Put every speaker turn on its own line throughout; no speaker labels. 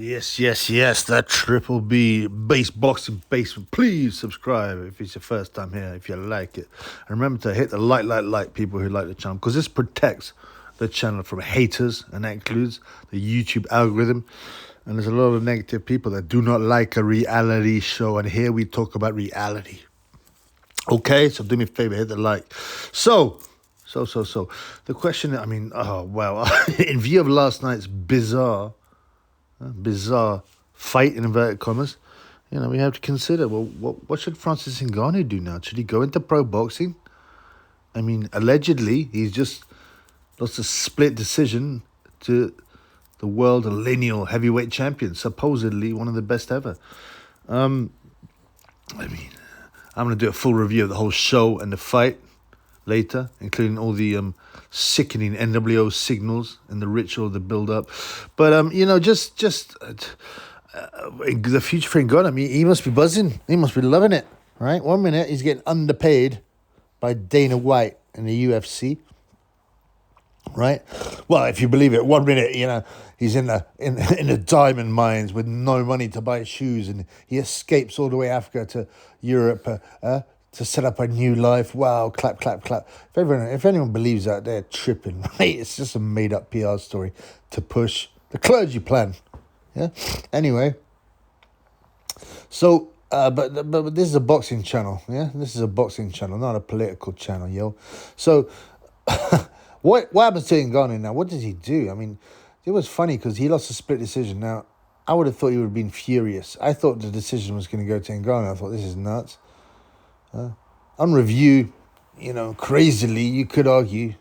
Yes, yes, yes. That Triple B Base Boxing Basement. Please subscribe if it's your first time here, if you like it. And remember to hit the like, people who like the channel, because this protects the channel from haters, and that includes the YouTube algorithm. And there's a lot of negative people that do not like a reality show, and here we talk about reality. Okay, so do me a favor, hit the like. So. The question, oh, well, in view of last night's bizarre fight in inverted commas, we have to consider, well, what should Francis Ngannou do now? Should he go into pro boxing? Allegedly, he's just lost a split decision to the world lineal heavyweight champion, supposedly one of the best ever. Um, I mean, I'm going to do a full review of the whole show and the fight later, including all the sickening NWO signals and the ritual, the build-up. But, the future for Ngannou, he must be buzzing. He must be loving it, right? 1 minute, he's getting underpaid by Dana White in the UFC, right? Well, if you believe it, 1 minute, he's in the diamond mines with no money to buy shoes, and he escapes all the way Africa to Europe to set up a new life. Wow, clap, clap, clap. If anyone believes that, they're tripping, right? It's just a made-up PR story to push the clergy plan. Yeah. Anyway, so but this is a boxing channel. Yeah, this is a boxing channel, not a political channel, yo. So what happens to Ngannou now? What does he do? It was funny because he lost a split decision. Now, I would have thought he would have been furious. I thought the decision was going to go to Ngannou. I thought, this is nuts. On review, crazily, you could argue.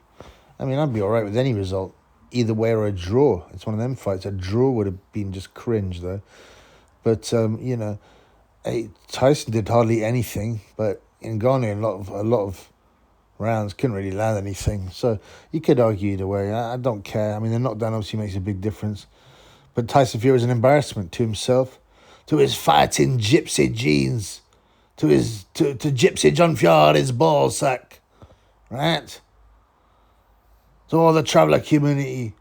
I'd be all right with any result, either way or a draw. It's one of them fights. A draw would have been just cringe, though. But, Tyson did hardly anything, but Ngannou, a lot of rounds, couldn't really land anything. So you could argue either way. I don't care. The knockdown obviously makes a big difference. But Tyson Fury is an embarrassment to himself, to his fighting gypsy genes, to Gypsy John Fury's ball sack, right? To all the traveller community,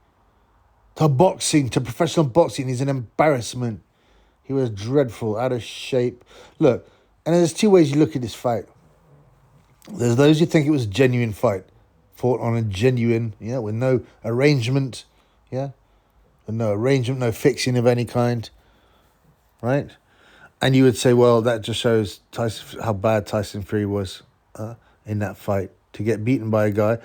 to boxing, to professional boxing, he's an embarrassment. He was dreadful, out of shape. Look, and there's two ways you look at this fight. There's those who think it was a genuine fight, fought on a genuine, with no arrangement, with no arrangement, no fixing of any kind, right? And you would say, well, that just shows how bad Tyson Fury was in that fight. To get beaten by a guy,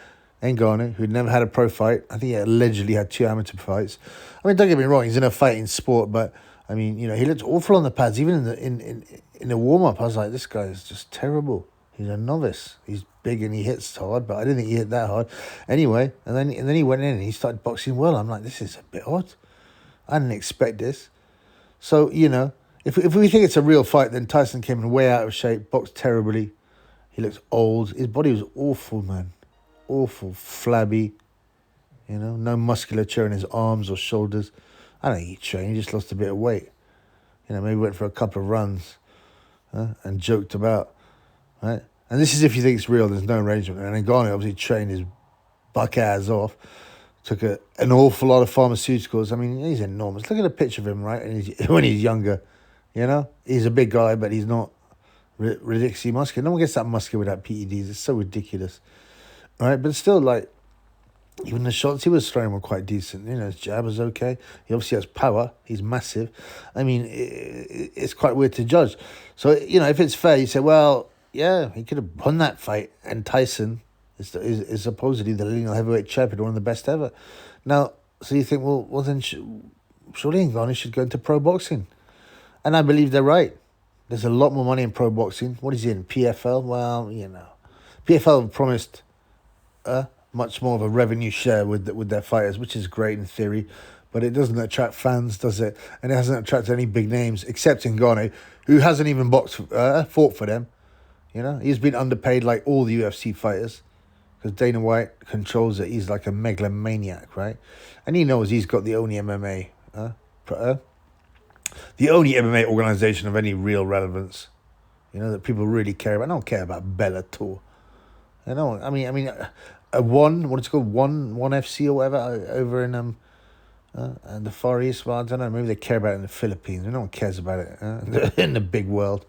Ngannou, who'd never had a pro fight. I think he allegedly had 2 amateur fights. Don't get me wrong, he's in a fighting sport, but, he looked awful on the pads. Even in the warm-up, I was like, this guy is just terrible. He's a novice. He's big and he hits hard, but I didn't think he hit that hard. Anyway, and then he went in and he started boxing well. I'm like, this is a bit odd. I didn't expect this. So, if we think it's a real fight, then Tyson came in way out of shape, boxed terribly. He looked old. His body was awful, man. Awful, flabby. No musculature in his arms or shoulders. I don't think he trained. He just lost a bit of weight. Maybe went for a couple of runs and joked about, right? And this is if you think it's real. There's no arrangement. And Ngannou obviously trained his buck ass off. Took an awful lot of pharmaceuticals. He's enormous. Look at a picture of him, right? And when he's younger. He's a big guy, but he's not ridiculously muscular. No one gets that muscular without PEDs. It's so ridiculous, right? But still, even the shots he was throwing were quite decent. His jab was okay. He obviously has power. He's massive. It's quite weird to judge. So, if it's fair, you say, well, yeah, he could have won that fight. And Tyson is supposedly the lineal heavyweight champion, one of the best ever. Now, so you think, well then surely Ngannou should go into pro boxing. And I believe they're right. There's a lot more money in pro boxing. What is he in? PFL? Well, PFL promised much more of a revenue share with their fighters, which is great in theory, but it doesn't attract fans, does it? And it hasn't attracted any big names, except Ngannou, who hasn't even fought for them. He's been underpaid like all the UFC fighters, because Dana White controls it. He's like a megalomaniac, right? And he knows he's got the only MMA organization of any real relevance, that people really care about. I don't care about Bellator. What it's called, One FC or whatever, over in And the Far East, well, I don't know, maybe they care about it in the Philippines. No one cares about it in the big world.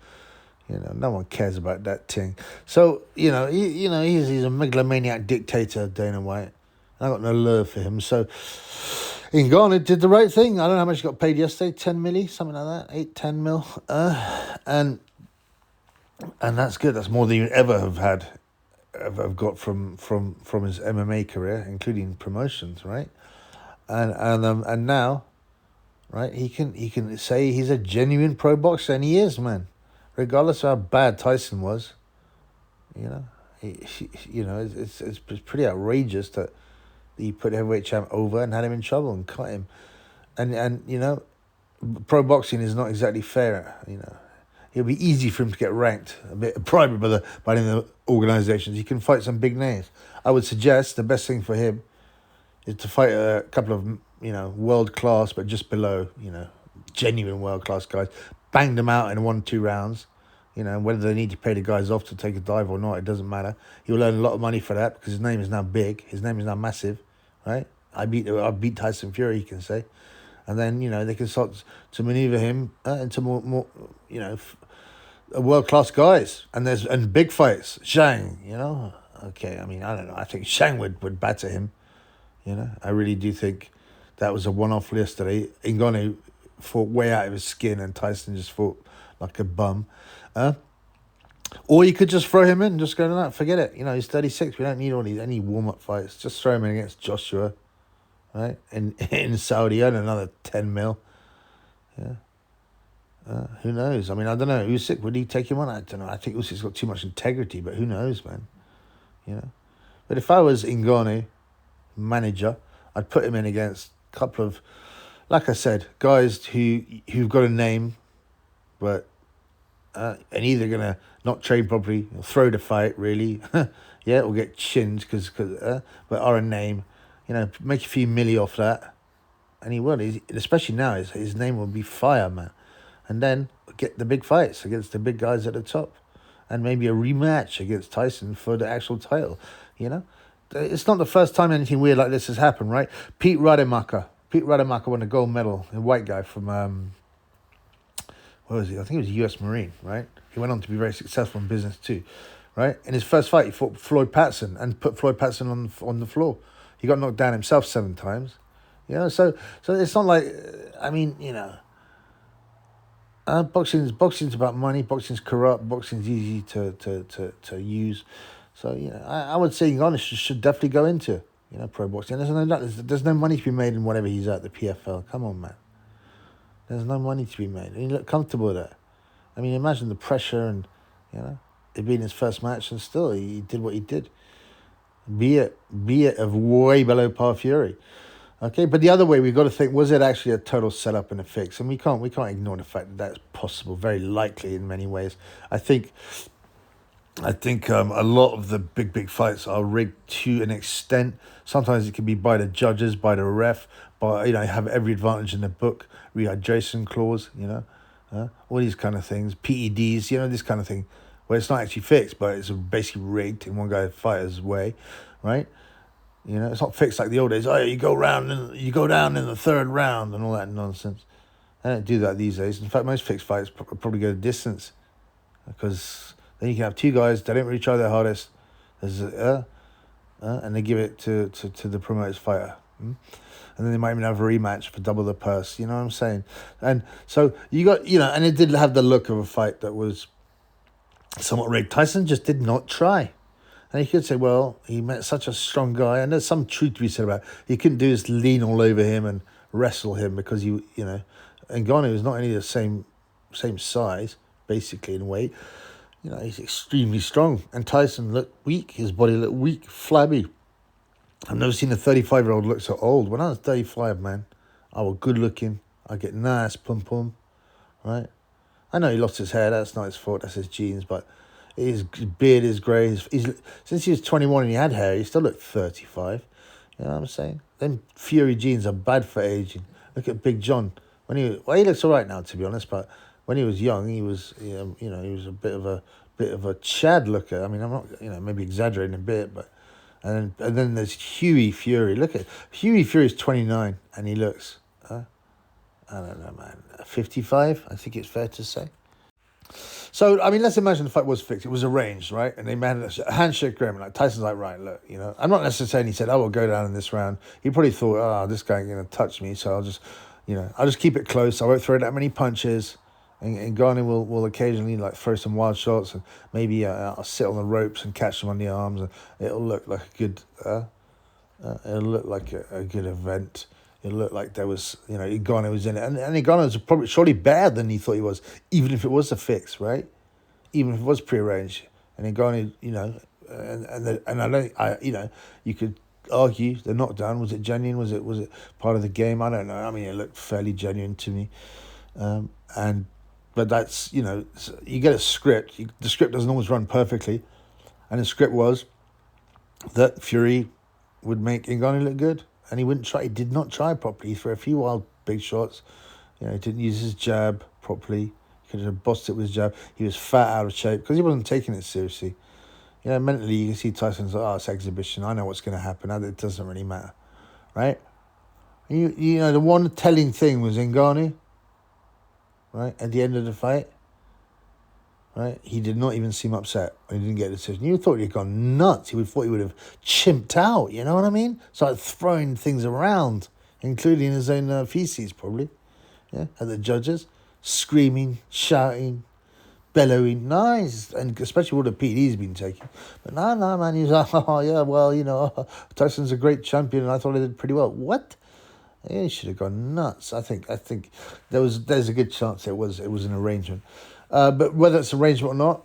No one cares about that thing. So, he's a megalomaniac dictator, Dana White. I got no love for him. So, Ngannou did the right thing. I don't know how much he got paid yesterday, 10 milli, something like that, 8, 10 mil. And that's good. That's more than you ever have got from his MMA career, including promotions, right? And now, right, he can say he's a genuine pro boxer, and he is, man. Regardless of how bad Tyson was, it's pretty outrageous that he put heavyweight champ over and had him in trouble and cut him, and pro boxing is not exactly fair. It'll be easy for him to get ranked a bit private by the organizations. He can fight some big names. I would suggest the best thing for him is to fight a couple of world class, but just below genuine world class guys. Bang them out in 1-2 rounds. Whether they need to pay the guys off to take a dive or not, it doesn't matter. He'll earn a lot of money for that because his name is now big. His name is now massive, right? I beat Tyson Fury, he can say. And then, they can start to maneuver him into more world-class guys. And big fights. Zhang, Okay, I mean, I don't know. I think Zhang would batter him. I really do think that was a one-off yesterday. Ngannou fought way out of his skin and Tyson just fought like a bum. Or you could just throw him in and just go, no, forget it. He's 36. We don't need any warm-up fights. Just throw him in against Joshua, right? In Saudi, earn another 10 mil. Yeah. Who knows? I mean, I don't know. Usyk, would he take him on? I don't know. I think Usyk's got too much integrity, but who knows, man? But if I was Ngannou, manager, I'd put him in against a couple of, like I said, guys who've got a name, but and either gonna not train properly, or throw the fight really, or get chinned but are a name, make a few milli off that, and he will. Especially now, his name will be fire, man. And then get the big fights against the big guys at the top, and maybe a rematch against Tyson for the actual title. It's not the first time anything weird like this has happened, right? Pete Rademacher won a gold medal, a white guy from what was he? I think he was a U.S. Marine, right? He went on to be very successful in business too, right? In his first fight, he fought Floyd Patterson and put Floyd Patterson on the floor. He got knocked down himself 7 times, So it's not like, I mean, boxing's about money. Boxing's corrupt. Boxing's easy to use. So I would say Ngannou should definitely go into pro boxing. There's no money to be made in whatever he's at the PFL. Come on, man. There's no money to be made. He looked comfortable with that. I mean, imagine the pressure and it being his first match, and still he did what he did. Be it of way below par Fury. Okay, but the other way we've got to think: was it actually a total setup and a fix? And we can't ignore the fact that that's possible, very likely in many ways. I think a lot of the big fights are rigged to an extent. Sometimes it can be by the judges, by the ref, but have every advantage in the book, rehydration clause, all these kind of things, PEDs, this kind of thing, where it's not actually fixed, but it's basically rigged in one guy fighter's way, right? It's not fixed like the old days. Oh, you go down in the 3rd round and all that nonsense. They don't do that these days. In fact, most fixed fights probably go the distance, because then you can have 2 guys that don't really try their hardest, and they give it to the promoter's fighter. And then they might even have a rematch for double the purse. You know what I'm saying? And so you got, and it did have the look of a fight that was somewhat rigged. Tyson just did not try. And you could say, well, he met such a strong guy, and there's some truth to be said about it. He couldn't do is lean all over him and wrestle him, because Ngannou is not only the same size, basically, in weight. He's extremely strong. And Tyson looked weak. His body looked weak, flabby. I've never seen a 35-year-old look so old. When I was 35, man, I was good looking. I get nice pum, right? I know he lost his hair. That's not his fault. That's his genes. But his beard is grey. Since he was 21 and he had hair, he still looked 35. You know what I'm saying? Them Fury genes are bad for aging. Look at Big John. He looks all right now, to be honest. But when he was young, he was, he was a bit of a Chad looker. I mean, I'm not, maybe exaggerating a bit, but And then there's Huey Fury. Look at Huey Fury's 29, and he looks, I don't know, man, 55. I think it's fair to say. So, I mean, let's imagine the fight was fixed. It was arranged, right? And they managed a handshake agreement. Like, Tyson's like, right, look, I'm not necessarily he said, we'll go down in this round. He probably thought, this guy ain't going to touch me, so I'll just keep it close. I won't throw that many punches. And Ngannou will occasionally, like, throw some wild shots, and maybe I'll sit on the ropes and catch them on the arms. And it'll look like a good, a good event. It looked like there was, Ngannou was in it. And Ngannou was probably surely better than he thought he was, even if it was a fix, right? Even if it was prearranged. And Ngannou, you could argue the knockdown, was it genuine? Was it part of the game? I don't know. I mean, it looked fairly genuine to me. But that's, you get a script. The script doesn't always run perfectly. And the script was that Fury would make Ngannou look good. And he wouldn't try. He did not try properly. He threw a few wild big shots. He didn't use his jab properly. He could have bossed it with his jab. He was fat, out of shape, because he wasn't taking it seriously. Mentally, you can see Tyson's like, it's exhibition. I know what's going to happen. It doesn't really matter, right? The one telling thing was Ngannou, right, at the end of the fight, right? He did not even seem upset when he didn't get a decision. You thought he'd gone nuts. Thought he would have chimped out, you know what I mean? Started throwing things around, including his own feces, probably, at the judges, screaming, shouting, bellowing, nice, and especially all the PED he's been taking. But no, man, he's like, Tyson's a great champion, and I thought he did pretty well. What? Yeah, he should have gone nuts. I think there's a good chance it was an arrangement. But whether it's an arrangement or not,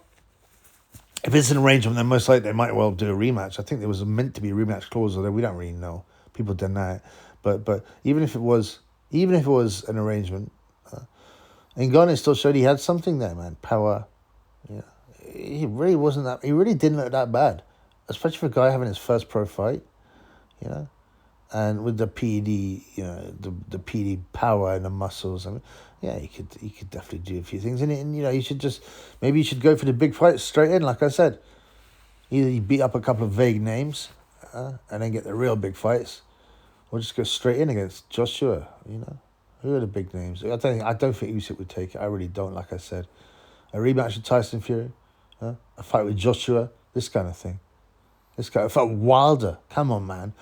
if it's an arrangement, then most likely they might well do a rematch. I think there was meant to be a rematch clause, although we don't really know. People deny it. But even if it was an arrangement, Ngannou still showed he had something there, man. Power. Yeah, he really wasn't that. He really didn't look that bad, especially for a guy having his first pro fight. And with the PED, the PED power and the muscles. I mean, he could definitely do a few things. And you should maybe you should go for the big fights straight in, like I said. Either you beat up a couple of vague names, and then get the real big fights, or just go straight in against Joshua. Who are the big names? I don't think Usyk would take it. I really don't. Like I said, a rematch with Tyson Fury, a fight with Joshua, this kind of thing. This guy felt Wilder. Come on, man.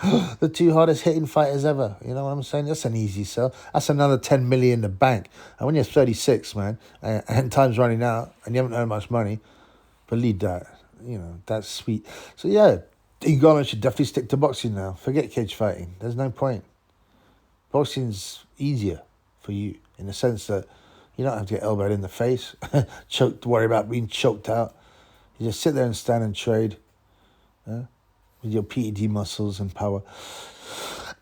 The two hardest hitting fighters ever. You know what I'm saying? That's an easy sell. That's another 10 million in the bank. And when you're 36, man, and time's running out, and you haven't earned much money, believe that. That's sweet. So, Ngannou should definitely stick to boxing now. Forget cage fighting. There's no point. Boxing's easier for you in the sense that you don't have to get elbowed in the face, worry about being choked out. You just sit there and stand and trade. With your PED muscles and power,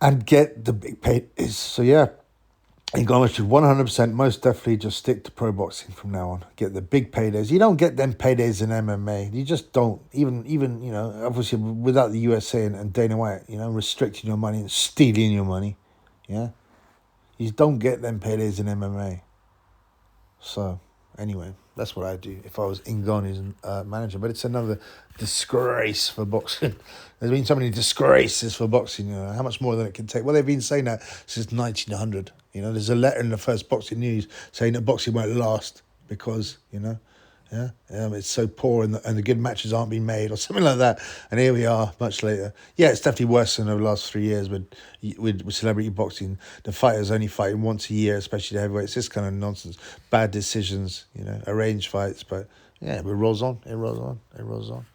and get the big paydays. So Ngannou should 100% most definitely just stick to pro boxing from now on. Get the big paydays. You don't get them paydays in MMA. You just don't. Even obviously without the USA and Dana White, restricting your money and stealing your money, you don't get them paydays in MMA. So anyway, that's what I'd do if I was Ngannou's manager. But it's another disgrace for boxing. There's been so many disgraces for boxing. How much more than it can take? Well, they've been saying that since 1900. There's a letter in the first Boxing News saying that boxing won't last because, it's so poor and the good matches aren't being made or something like that. And here we are much later. Yeah, it's definitely worse than over the last 3 years with celebrity boxing. The fighters only fighting once a year, especially the heavyweights. This kind of nonsense. Bad decisions, arranged fights. But it rolls on. It rolls on.